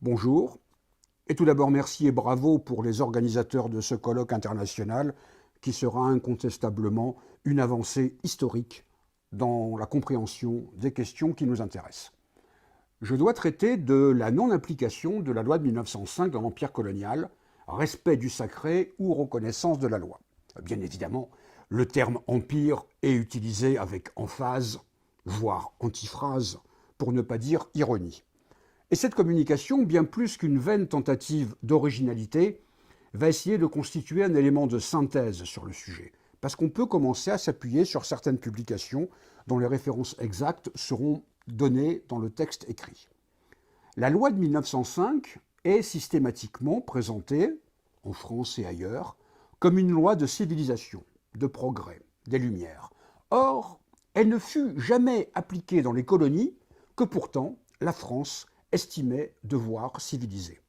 Bonjour, et tout d'abord merci et bravo pour les organisateurs de ce colloque international qui sera incontestablement une avancée historique dans la compréhension des questions qui nous intéressent. Je dois traiter de la non-application de la loi de 1905 dans l'Empire colonial, respect du sacré ou reconnaissance de la loi. Bien évidemment, le terme empire est utilisé avec emphase, voire antiphrase, pour ne pas dire ironie. Et cette communication, bien plus qu'une vaine tentative d'originalité, va essayer de constituer un élément de synthèse sur le sujet, parce qu'on peut commencer à s'appuyer sur certaines publications dont les références exactes seront données dans le texte écrit. La loi de 1905 est systématiquement présentée, en France et ailleurs, comme une loi de civilisation, de progrès, des Lumières. Or, elle ne fut jamais appliquée dans les colonies que pourtant la France estimait devoir civiliser.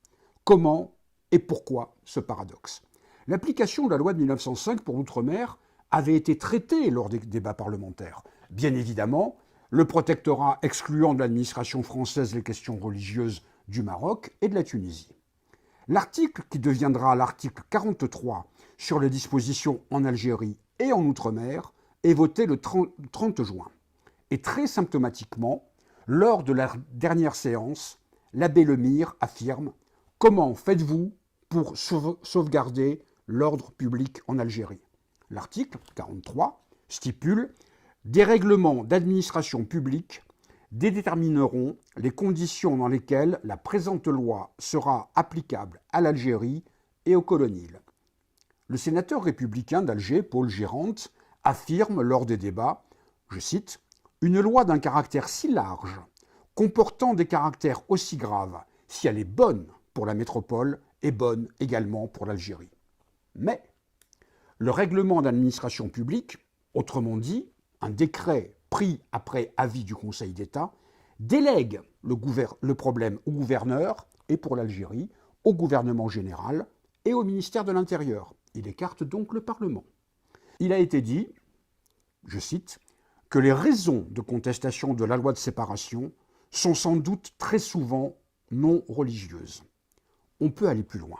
Comment et pourquoi ce paradoxe? L'application de la loi de 1905 pour l'outre-mer avait été traitée lors des débats parlementaires. Bien évidemment, le protectorat excluant de l'administration française les questions religieuses du Maroc et de la Tunisie. L'article qui deviendra l'article 43 sur les dispositions en Algérie et en Outre-mer est voté le 30 juin. Et très symptomatiquement, lors de la dernière séance, l'abbé Lemire affirme « Comment faites-vous pour sauvegarder l'ordre public en Algérie ?» L'article 43 stipule « Des règlements d'administration publique détermineront les conditions dans lesquelles la présente loi sera applicable à l'Algérie et aux colonies. » Le sénateur républicain d'Alger, Paul Gérante, affirme lors des débats, je cite, « Une loi d'un caractère si large, comportant des caractères aussi graves, si elle est bonne pour la métropole, est bonne également pour l'Algérie. » Mais le règlement d'administration publique, autrement dit, un décret pris après avis du Conseil d'État, délègue le problème au gouverneur et pour l'Algérie, au gouvernement général et au ministère de l'Intérieur. Il écarte donc le Parlement. Il a été dit, je cite, que les raisons de contestation de la loi de séparation sont sans doute très souvent non religieuses. On peut aller plus loin.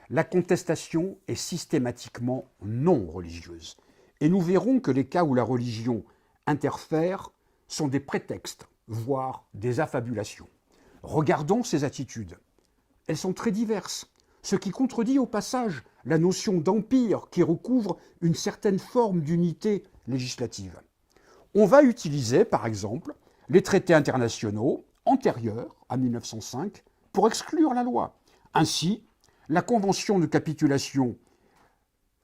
La contestation est systématiquement non religieuse. Et nous verrons que les cas où la religion interfère sont des prétextes, voire des affabulations. Regardons ces attitudes. Elles sont très diverses, ce qui contredit au passage la notion d'empire qui recouvre une certaine forme d'unité législative. On va utiliser, par exemple, les traités internationaux antérieurs à 1905 pour exclure la loi. Ainsi, la convention de capitulation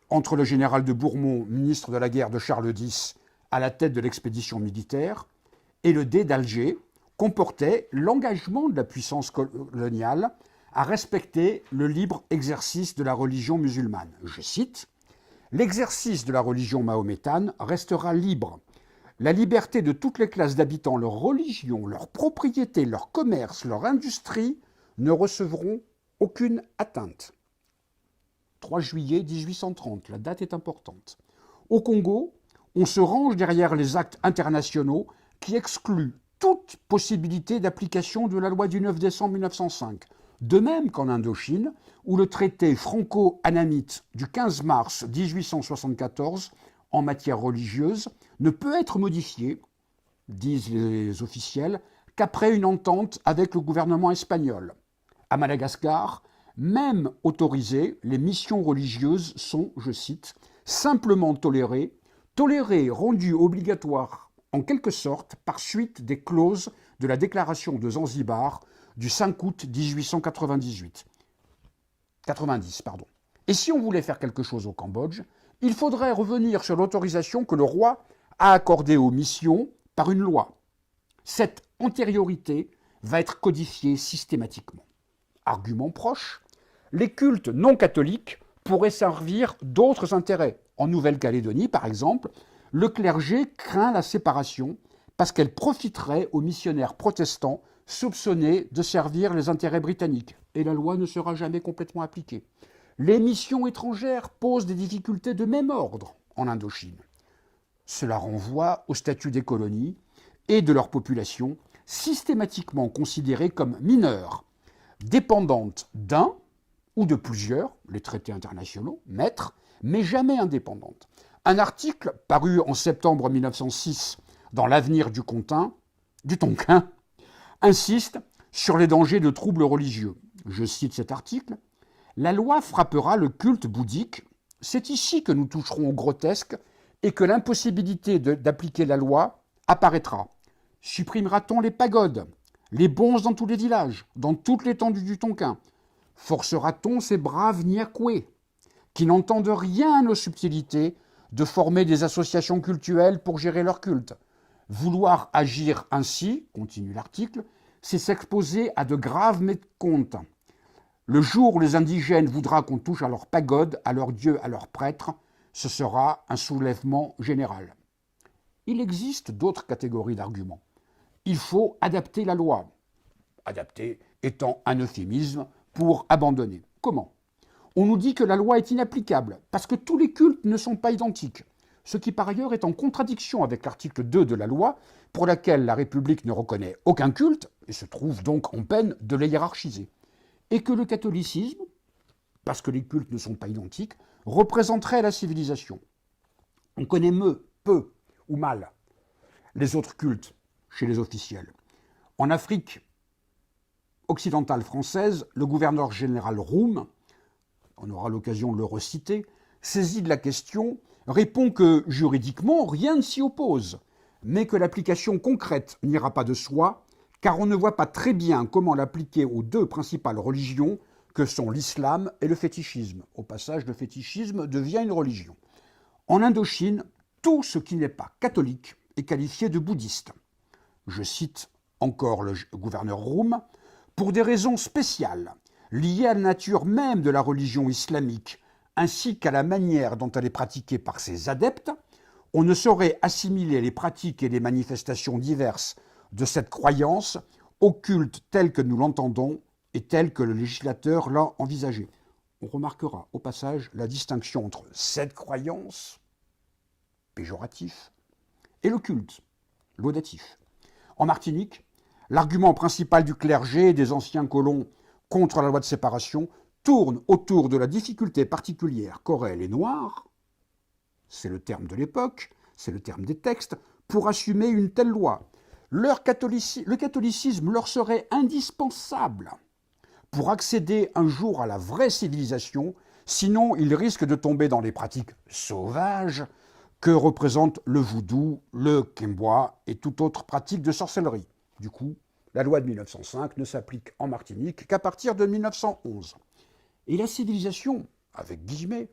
entre le général de Bourmont, ministre de la guerre de Charles X, à la tête de l'expédition militaire, et le dé d'Alger comportait l'engagement de la puissance coloniale à respecter le libre exercice de la religion musulmane. Je cite, « L'exercice de la religion mahométane restera libre. La liberté de toutes les classes d'habitants, leur religion, leur propriété, leur commerce, leur industrie ne recevront aucune atteinte. » 3 juillet 1830, la date est importante. Au Congo, on se range derrière les actes internationaux qui excluent toute possibilité d'application de la loi du 9 décembre 1905. De même qu'en Indochine, où le traité franco-annamite du 15 mars 1874 en matière religieuse ne peut être modifié, disent les officiels, qu'après une entente avec le gouvernement espagnol. À Madagascar, même autorisées, les missions religieuses sont, je cite, simplement tolérées, rendues obligatoires en quelque sorte par suite des clauses de la déclaration de Zanzibar du 5 août 1898. 90, pardon. Et si on voulait faire quelque chose au Cambodge, il faudrait revenir sur l'autorisation que le roi a accordée aux missions par une loi. Cette antériorité va être codifiée systématiquement. Argument proche, les cultes non catholiques pourraient servir d'autres intérêts. En Nouvelle-Calédonie, par exemple, le clergé craint la séparation parce qu'elle profiterait aux missionnaires protestants soupçonnés de servir les intérêts britanniques. Et la loi ne sera jamais complètement appliquée. Les missions étrangères posent des difficultés de même ordre en Indochine. Cela renvoie au statut des colonies et de leur population systématiquement considérées comme mineures, dépendante d'un ou de plusieurs, les traités internationaux, maîtres, mais jamais indépendante. Un article paru en septembre 1906 dans l'Avenir du Tonkin insiste sur les dangers de troubles religieux. Je cite cet article. « La loi frappera le culte bouddhique. C'est ici que nous toucherons au grotesque et que l'impossibilité d'appliquer la loi apparaîtra. Supprimera-t-on les pagodes, les bonzes dans tous les villages, dans toute l'étendue du Tonkin? Forcera-t-on ces braves Niakoués, qui n'entendent rien à nos subtilités, de former des associations cultuelles pour gérer leur culte? Vouloir agir ainsi, continue l'article, c'est s'exposer à de graves mécomptes. Le jour où les indigènes voudront qu'on touche à leurs pagodes, à leurs dieux, à leurs prêtres, ce sera un soulèvement général. » Il existe d'autres catégories d'arguments. Il faut adapter la loi. Adapter étant un euphémisme pour abandonner. Comment? On nous dit que la loi est inapplicable parce que tous les cultes ne sont pas identiques, ce qui par ailleurs est en contradiction avec l'article 2 de la loi pour laquelle la République ne reconnaît aucun culte et se trouve donc en peine de les hiérarchiser. Et que le catholicisme, parce que les cultes ne sont pas identiques, représenterait la civilisation. On connaît peu ou mal les autres cultes chez les officiels. En Afrique occidentale française, le gouverneur général Roume, on aura l'occasion de le reciter, saisi de la question, répond que juridiquement rien ne s'y oppose, mais que l'application concrète n'ira pas de soi, car on ne voit pas très bien comment l'appliquer aux deux principales religions que sont l'islam et le fétichisme. Au passage, le fétichisme devient une religion. En Indochine, tout ce qui n'est pas catholique est qualifié de bouddhiste. Je cite encore le gouverneur Roume, « Pour des raisons spéciales, liées à la nature même de la religion islamique, ainsi qu'à la manière dont elle est pratiquée par ses adeptes, on ne saurait assimiler les pratiques et les manifestations diverses de cette croyance au culte tel que nous l'entendons et tel que le législateur l'a envisagé. » On remarquera au passage la distinction entre cette croyance, péjoratif, et le culte, laudatif. En Martinique, l'argument principal du clergé et des anciens colons contre la loi de séparation tourne autour de la difficulté particulière qu'auraient les Noirs, c'est le terme de l'époque, c'est le terme des textes, pour assumer une telle loi. Le catholicisme leur serait indispensable pour accéder un jour à la vraie civilisation, sinon ils risquent de tomber dans les pratiques sauvages que représentent le voodoo, le kemboa et toute autre pratique de sorcellerie. Du coup, la loi de 1905 ne s'applique en Martinique qu'à partir de 1911. Et la civilisation, avec guillemets,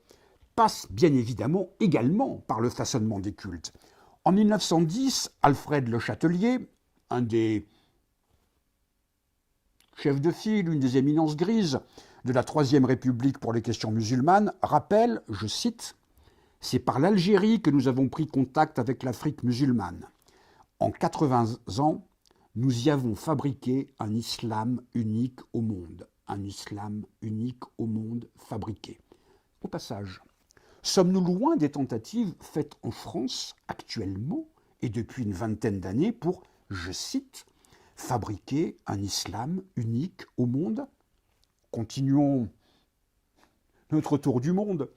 passe bien évidemment également par le façonnement des cultes. En 1910, Alfred Le Châtelier, un des chefs de file, une des éminences grises de la Troisième République pour les questions musulmanes, rappelle, je cite, « C'est par l'Algérie que nous avons pris contact avec l'Afrique musulmane. En 80 ans, nous y avons fabriqué un islam unique au monde. Un islam unique au monde fabriqué. » Au passage, sommes-nous loin des tentatives faites en France actuellement et depuis une vingtaine d'années pour, je cite, « fabriquer un islam unique au monde ?» Continuons notre tour du monde.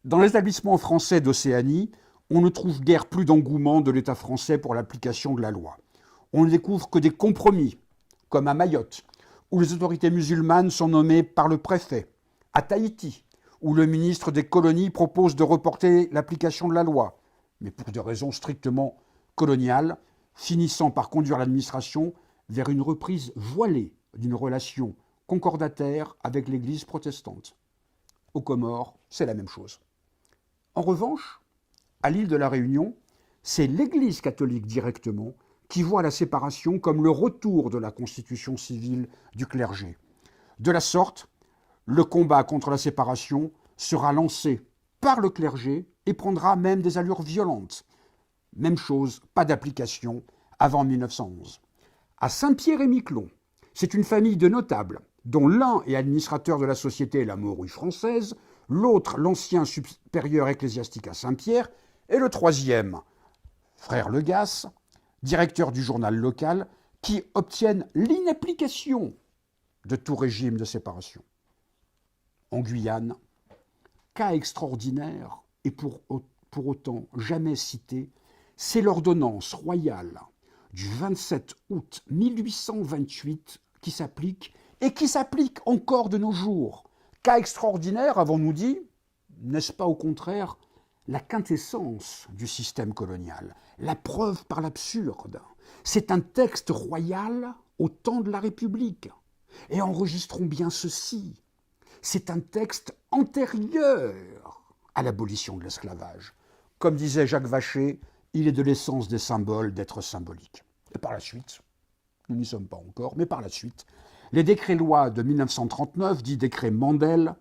Dans l'établissement français d'Océanie, on ne trouve guère plus d'engouement de l'État français pour l'application de la loi. On ne découvre que des compromis, comme à Mayotte, où les autorités musulmanes sont nommées par le préfet, à Tahiti, où le ministre des colonies propose de reporter l'application de la loi, mais pour des raisons strictement coloniales, finissant par conduire l'administration vers une reprise voilée d'une relation concordataire avec l'Église protestante. Aux Comores, c'est la même chose. En revanche, à l'île de la Réunion, c'est l'Église catholique directement qui voit la séparation comme le retour de la constitution civile du clergé. De la sorte, le combat contre la séparation sera lancé par le clergé et prendra même des allures violentes. Même chose, pas d'application avant 1911. À Saint-Pierre-et-Miquelon, c'est une famille de notables, dont l'un est administrateur de la société La Morue française, l'autre l'ancien supérieur ecclésiastique à Saint-Pierre, et le troisième, frère Legasse, directeur du journal local, qui obtiennent l'inapplication de tout régime de séparation. En Guyane, cas extraordinaire et pour autant jamais cité, c'est l'ordonnance royale du 27 août 1828 qui s'applique et qui s'applique encore de nos jours. Cas extraordinaire, avons-nous dit, n'est-ce pas au contraire la quintessence du système colonial, la preuve par l'absurde? C'est un texte royal au temps de la République. Et enregistrons bien ceci, c'est un texte antérieur à l'abolition de l'esclavage. Comme disait Jacques Vacher, il est de l'essence des symboles d'être symbolique. Et par la suite, nous n'y sommes pas encore, mais par la suite, les décrets-lois de 1939, dits décrets Mandel,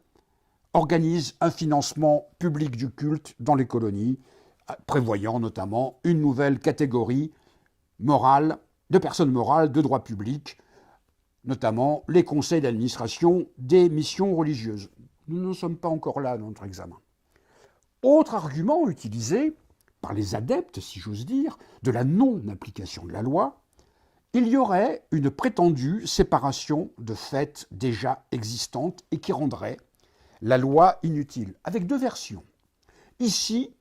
organisent un financement public du culte dans les colonies, prévoyant notamment une nouvelle catégorie morale, de personnes morales de droit public, notamment les conseils d'administration des missions religieuses. Nous n'en sommes pas encore là dans notre examen. Autre argument utilisé par les adeptes, si j'ose dire, de la non-application de la loi, il y aurait une prétendue séparation de faits déjà existantes et qui rendrait la loi inutile, avec deux versions. Ici,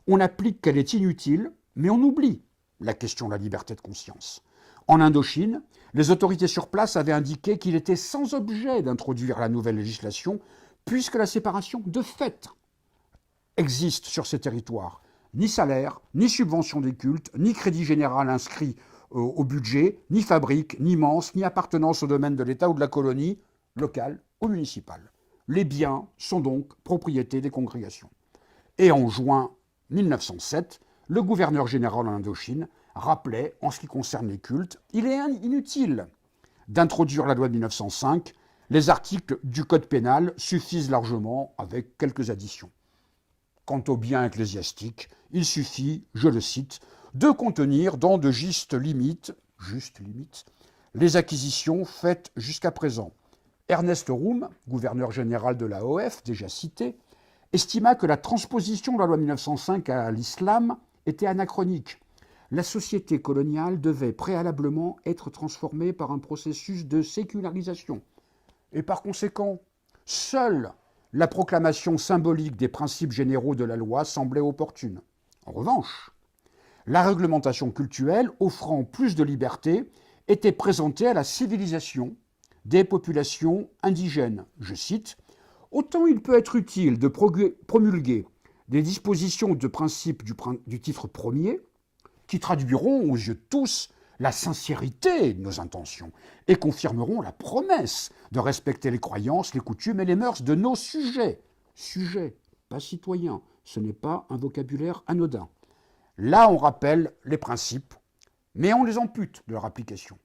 on applique qu'elle est inutile, mais on oublie la question de la liberté de conscience. En Indochine, les autorités sur place avaient indiqué qu'il était sans objet d'introduire la nouvelle législation, puisque la séparation de fait existe sur ces territoires. Ni salaire, ni subvention des cultes, ni crédit général inscrit au budget, ni fabrique, ni manse, ni appartenance au domaine de l'État ou de la colonie, locale ou municipale. Les biens sont donc propriété des congrégations. Et en juin 1907, le gouverneur général en Indochine rappelait, en ce qui concerne les cultes, il est inutile d'introduire la loi de 1905, les articles du Code pénal suffisent largement avec quelques additions. Quant aux biens ecclésiastiques, il suffit, je le cite, de contenir dans de justes limites, les acquisitions faites jusqu'à présent. Ernest Röhm, gouverneur général de la OF, déjà cité, estima que la transposition de la loi de 1905 à l'islam était anachronique. La société coloniale devait préalablement être transformée par un processus de sécularisation. Et par conséquent, seule la proclamation symbolique des principes généraux de la loi semblait opportune. En revanche, la réglementation cultuelle offrant plus de liberté était présentée à la civilisation des populations indigènes. Je cite, « Autant il peut être utile de promulguer des dispositions de principe du titre premier qui traduiront aux yeux de tous la sincérité de nos intentions et confirmeront la promesse de respecter les croyances, les coutumes et les mœurs de nos sujets. Sujets, pas citoyens, ce n'est pas un vocabulaire anodin. Là, on rappelle les principes, mais on les ampute de leur application.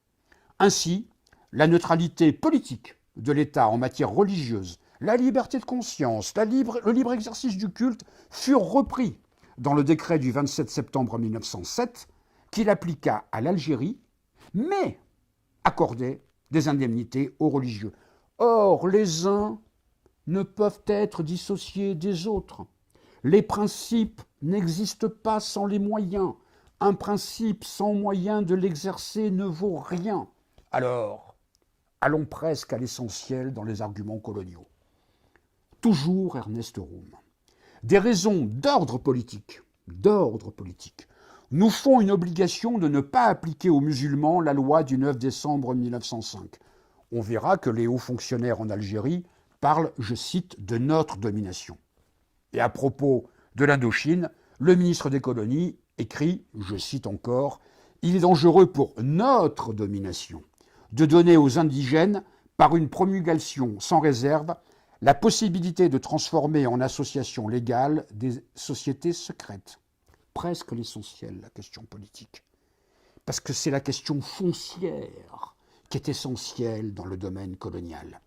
Ainsi, la neutralité politique de l'État en matière religieuse, la liberté de conscience, le libre exercice du culte furent repris dans le décret du 27 septembre 1907 qu'il appliqua à l'Algérie, mais accordait des indemnités aux religieux. Or, les uns ne peuvent être dissociés des autres. Les principes n'existent pas sans les moyens. Un principe sans moyen de l'exercer ne vaut rien. Alors, allons presque à l'essentiel dans les arguments coloniaux. Toujours Ernest Röhm. Des raisons d'ordre politique nous font une obligation de ne pas appliquer aux musulmans la loi du 9 décembre 1905. On verra que les hauts fonctionnaires en Algérie parlent, je cite, de notre domination. Et à propos de l'Indochine, le ministre des colonies écrit, je cite encore, « Il est dangereux pour notre domination de donner aux indigènes, par une promulgation sans réserve, la possibilité de transformer en association légale des sociétés secrètes. » Presque l'essentiel, la question politique. Parce que c'est la question foncière qui est essentielle dans le domaine colonial.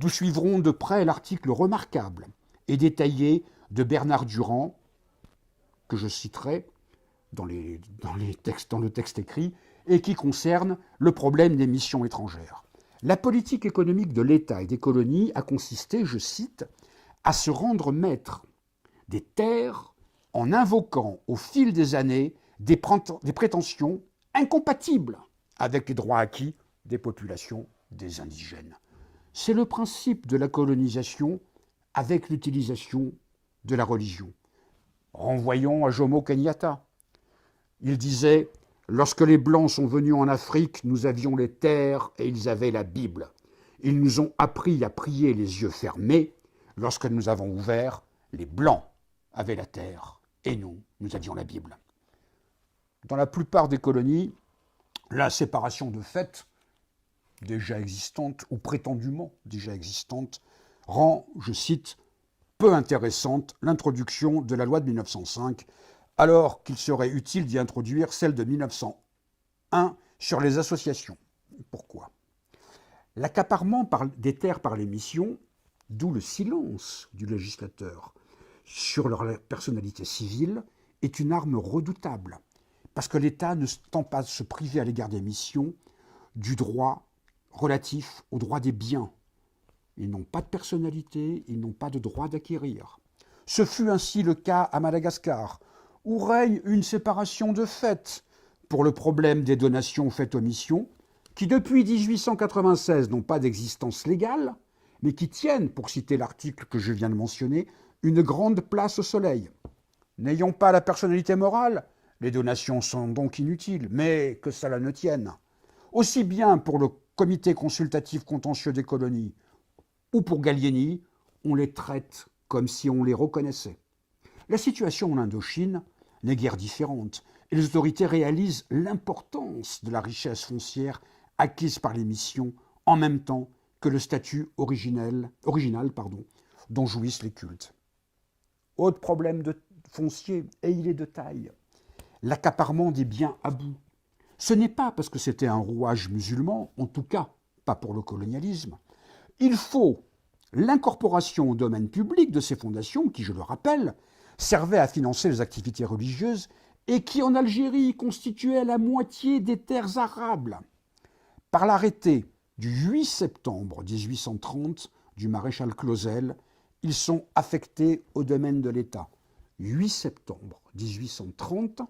Nous suivrons de près l'article remarquable et détaillé de Bernard Durand, que je citerai dans le texte écrit, et qui concerne le problème des missions étrangères. La politique économique de l'État et des colonies a consisté, je cite, à se rendre maître des terres en invoquant au fil des années des prétentions incompatibles avec les droits acquis des populations des indigènes. C'est le principe de la colonisation avec l'utilisation de la religion. Renvoyons à Jomo Kenyatta. Il disait « Lorsque les Blancs sont venus en Afrique, nous avions les terres et ils avaient la Bible. Ils nous ont appris à prier les yeux fermés. Lorsque nous avons ouvert, les Blancs avaient la terre et nous avions la Bible. » Dans la plupart des colonies, la séparation de fait, déjà existante ou prétendument déjà existante, rend, je cite, peu intéressante l'introduction de la loi de 1905, alors qu'il serait utile d'y introduire celle de 1901 sur les associations. Pourquoi ? L'accaparement des terres par les missions, d'où le silence du législateur sur leur personnalité civile, est une arme redoutable, parce que l'État ne tend pas à se priver à l'égard des missions du droit relatif au droit des biens. Ils n'ont pas de personnalité, ils n'ont pas de droit d'acquérir. Ce fut ainsi le cas à Madagascar, où règne une séparation de fait pour le problème des donations faites aux missions, qui depuis 1896 n'ont pas d'existence légale, mais qui tiennent, pour citer l'article que je viens de mentionner, une grande place au soleil. N'ayant pas la personnalité morale, les donations sont donc inutiles, mais que cela ne tienne. Aussi bien pour le comité consultatif contentieux des colonies ou pour Gallieni, on les traite comme si on les reconnaissait. La situation en Indochine n'est guère différente, et les autorités réalisent l'importance de la richesse foncière acquise par les missions en même temps que le statut original dont jouissent les cultes. Autre problème de foncier, et il est de taille, l'accaparement des biens à bout. Ce n'est pas parce que c'était un rouage musulman, en tout cas pas pour le colonialisme. Il faut l'incorporation au domaine public de ces fondations qui, je le rappelle, servaient à financer les activités religieuses et qui, en Algérie, constituaient la moitié des terres arables. Par l'arrêté du 8 septembre 1830 du maréchal Clausel, ils sont affectés au domaine de l'État. 8 septembre 1830,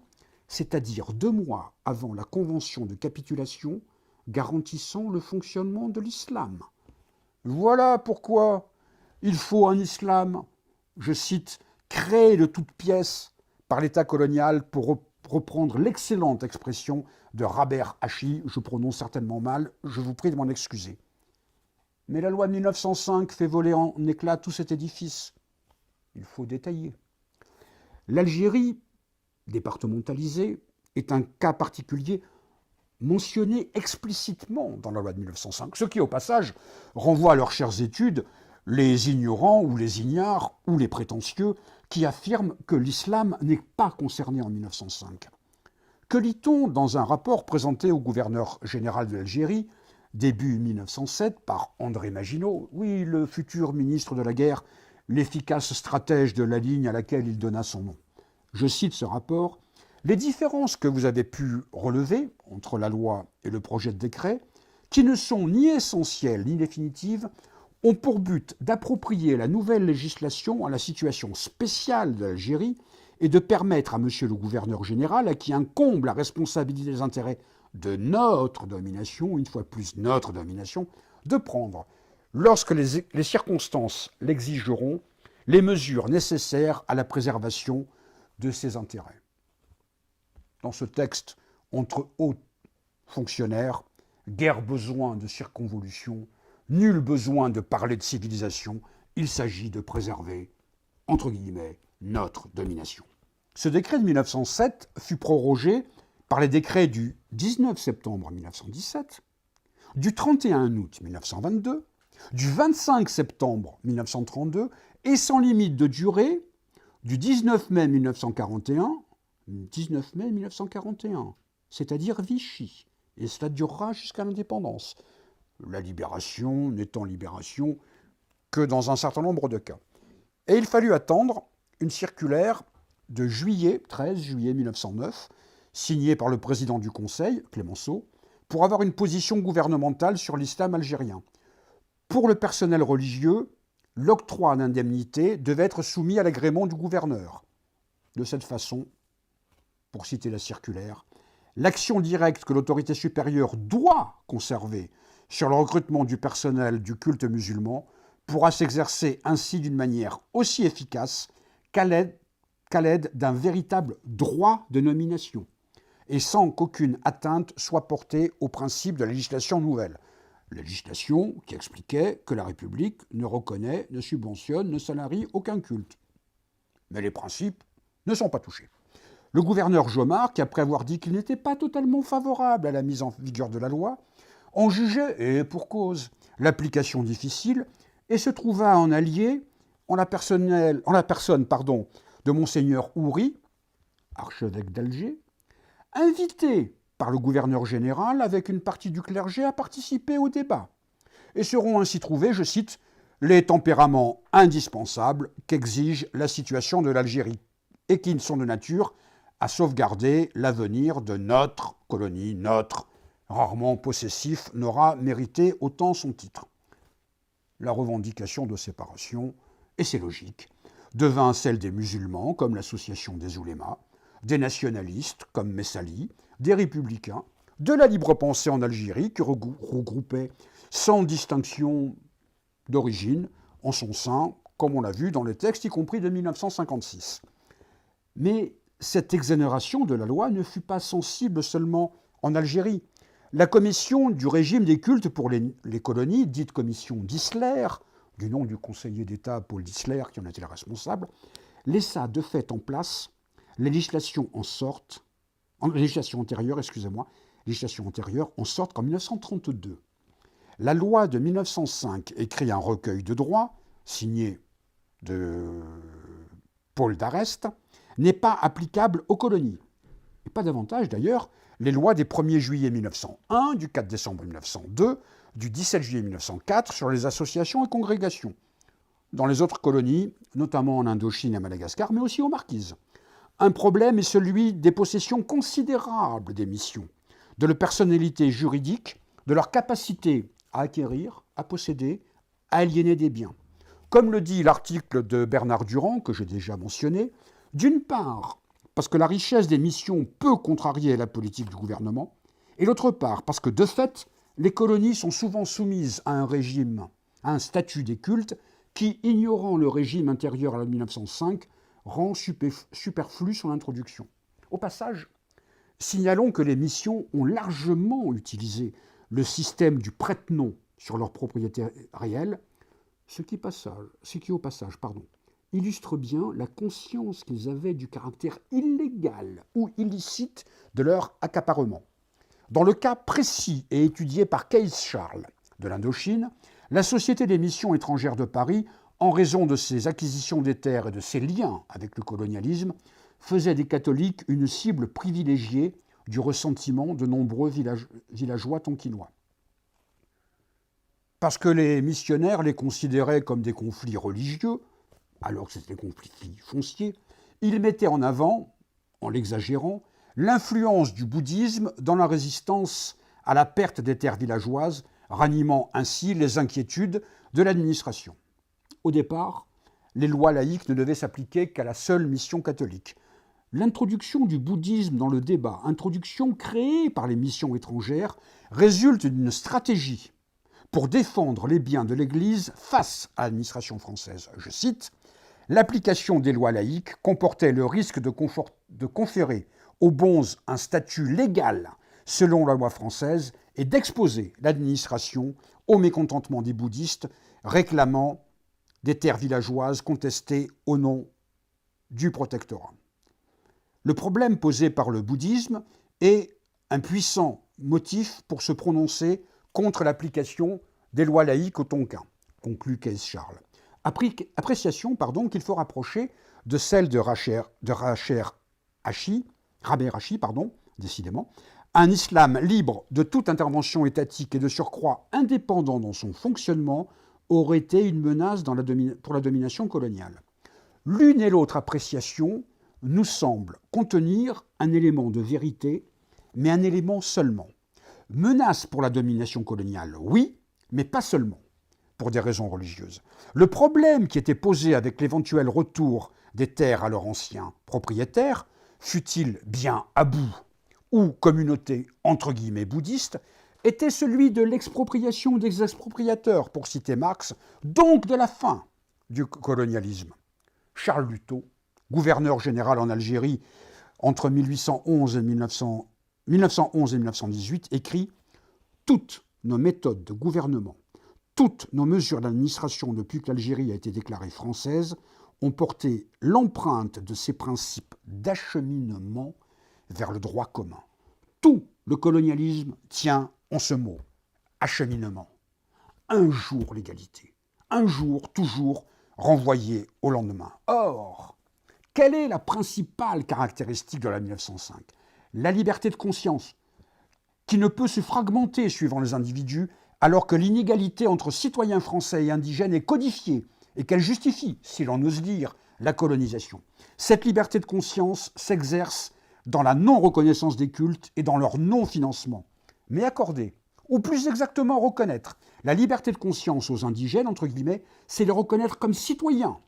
c'est-à-dire 2 mois avant la convention de capitulation garantissant le fonctionnement de l'islam. Voilà pourquoi il faut un islam, je cite, créé de toutes pièces par l'État colonial, pour reprendre l'excellente expression de Rabert Hachi, je prononce certainement mal, je vous prie de m'en excuser. Mais la loi de 1905 fait voler en éclats tout cet édifice. Il faut détailler. L'Algérie, départementalisée, est un cas particulier mentionné explicitement dans la loi de 1905, ce qui, au passage, renvoie à leurs chères études les ignorants ou les ignares ou les prétentieux qui affirment que l'islam n'est pas concerné en 1905. Que lit-on dans un rapport présenté au gouverneur général de l'Algérie, début 1907, par André Maginot, oui, le futur ministre de la guerre, l'efficace stratège de la ligne à laquelle il donna son nom. Je cite ce rapport. « Les différences que vous avez pu relever entre la loi et le projet de décret, qui ne sont ni essentielles ni définitives, ont pour but d'approprier la nouvelle législation à la situation spéciale de l'Algérie et de permettre à monsieur le gouverneur général, à qui incombe la responsabilité des intérêts de notre domination, une fois plus notre domination, de prendre, lorsque les circonstances l'exigeront, les mesures nécessaires à la préservation de ses intérêts. » Dans ce texte, entre hauts fonctionnaires, guère besoin de circonvolution, nul besoin de parler de civilisation, il s'agit de préserver, entre guillemets, notre domination. Ce décret de 1907 fut prorogé par les décrets du 19 septembre 1917, du 31 août 1922, du 25 septembre 1932 et sans limite de durée du 19 mai 1941, c'est-à-dire Vichy, et cela durera jusqu'à l'indépendance. La libération n'étant libération que dans un certain nombre de cas. Et il fallut attendre une circulaire de 13 juillet 1909, signée par le président du Conseil, Clemenceau, pour avoir une position gouvernementale sur l'islam algérien. Pour le personnel religieux, l'octroi d'indemnité devait être soumis à l'agrément du gouverneur. De cette façon, pour citer la circulaire, l'action directe que l'autorité supérieure doit conserver sur le recrutement du personnel du culte musulman pourra s'exercer ainsi d'une manière aussi efficace qu'à l'aide d'un véritable droit de nomination, et sans qu'aucune atteinte soit portée au principe de la législation nouvelle. La législation qui expliquait que la République ne reconnaît, ne subventionne, ne salarie aucun culte. Mais les principes ne sont pas touchés. Le gouverneur Jomard, qui après avoir dit qu'il n'était pas totalement favorable à la mise en vigueur de la loi, en jugeait, et pour cause, l'application difficile, et se trouva en allié en la personne de Monseigneur Houry, archevêque d'Alger, invité par le gouverneur général avec une partie du clergé à participer au débat. Et seront ainsi trouvés, je cite, les tempéraments indispensables qu'exige la situation de l'Algérie et qui sont de nature à sauvegarder l'avenir de notre colonie, notre, rarement possessif, n'aura mérité autant son titre. La revendication de séparation, et c'est logique, devint celle des musulmans, comme l'association des oulémas, des nationalistes, comme Messali, des républicains, de la libre pensée en Algérie, qui regroupait sans distinction d'origine en son sein, comme on l'a vu dans les textes, y compris de 1956. Mais cette exonération de la loi ne fut pas sensible seulement en Algérie. La commission du régime des cultes pour les colonies, dite commission Dissler, du nom du conseiller d'État Paul Dissler, qui en était le responsable, laissa de fait en place législation antérieure, en sorte qu'en 1932, la loi de 1905 écrit un recueil de droits, signé de Paul d'Arrest, n'est pas applicable aux colonies. Et pas davantage d'ailleurs les lois des 1er juillet 1901, du 4 décembre 1902, du 17 juillet 1904 sur les associations et congrégations, dans les autres colonies, notamment en Indochine et à Madagascar, mais aussi aux Marquises. Un problème est celui des possessions considérables des missions, de leur personnalité juridique, de leur capacité à acquérir, à posséder, à aliéner des biens. Comme le dit l'article de Bernard Durand, que j'ai déjà mentionné, d'une part, parce que la richesse des missions peut contrarier la politique du gouvernement, et d'autre part, parce que de fait, les colonies sont souvent soumises à un régime, à un statut des cultes qui, ignorant le régime intérieur à la 1905, rend superflue son introduction. Au passage, signalons que les missions ont largement utilisé le système du prête-nom sur leurs propriétés réelles, ce qui au passage, illustre bien la conscience qu'ils avaient du caractère illégal ou illicite de leur accaparement. Dans le cas précis et étudié par Case Charles de l'Indochine, la Société des missions étrangères de Paris, en raison de ses acquisitions des terres et de ses liens avec le colonialisme, faisait des catholiques une cible privilégiée du ressentiment de nombreux villageois tonkinois. Parce que les missionnaires les considéraient comme des conflits religieux, alors que c'était des conflits fonciers, ils mettaient en avant, en l'exagérant, l'influence du bouddhisme dans la résistance à la perte des terres villageoises, ranimant ainsi les inquiétudes de l'administration. Au départ, les lois laïques ne devaient s'appliquer qu'à la seule mission catholique. L'introduction du bouddhisme dans le débat, introduction créée par les missions étrangères, résulte d'une stratégie pour défendre les biens de l'Église face à l'administration française. Je cite, « L'application des lois laïques comportait le risque de conférer aux bonzes un statut légal selon la loi française et d'exposer l'administration au mécontentement des bouddhistes réclamant des terres villageoises contestées au nom du protectorat. » Le problème posé par le bouddhisme est un puissant motif pour se prononcer contre l'application des lois laïques au Tonkin, conclut Case Charles. Appréciation qu'il faut rapprocher de celle de Rabeh Hachi, décidément, un islam libre de toute intervention étatique et de surcroît indépendant dans son fonctionnement aurait été une menace pour la domination coloniale. L'une et l'autre appréciation nous semble contenir un élément de vérité, mais un élément seulement. Menace pour la domination coloniale, oui, mais pas seulement, pour des raisons religieuses. Le problème qui était posé avec l'éventuel retour des terres à leurs anciens propriétaires, fût-il bien à bout ou communauté entre guillemets bouddhiste, était celui de l'expropriation des expropriateurs, pour citer Marx, donc de la fin du colonialisme. Charles Luteau, gouverneur général en Algérie entre 1811 et 1918, écrit « Toutes nos méthodes de gouvernement, toutes nos mesures d'administration depuis que l'Algérie a été déclarée française ont porté l'empreinte de ces principes d'acheminement vers le droit commun. Tout le colonialisme tient en ce mot, acheminement. Un jour l'égalité, un jour toujours renvoyé au lendemain. Or, quelle est la principale caractéristique de la 1905 ? La liberté de conscience, qui ne peut se fragmenter suivant les individus, alors que l'inégalité entre citoyens français et indigènes est codifiée et qu'elle justifie, si l'on ose dire, la colonisation. Cette liberté de conscience s'exerce dans la non-reconnaissance des cultes et dans leur non-financement. Mais accorder, ou plus exactement reconnaître, la liberté de conscience aux indigènes, entre guillemets, c'est les reconnaître comme citoyens,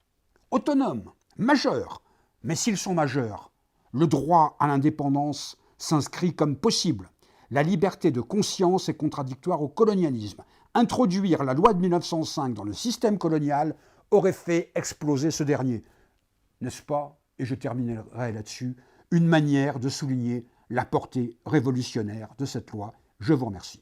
autonomes, majeurs. Mais s'ils sont majeurs, le droit à l'indépendance s'inscrit comme possible. La liberté de conscience est contradictoire au colonialisme. Introduire la loi de 1905 dans le système colonial aurait fait exploser ce dernier. N'est-ce pas, et je terminerai là-dessus, une manière de souligner la portée révolutionnaire de cette loi ? Je vous remercie.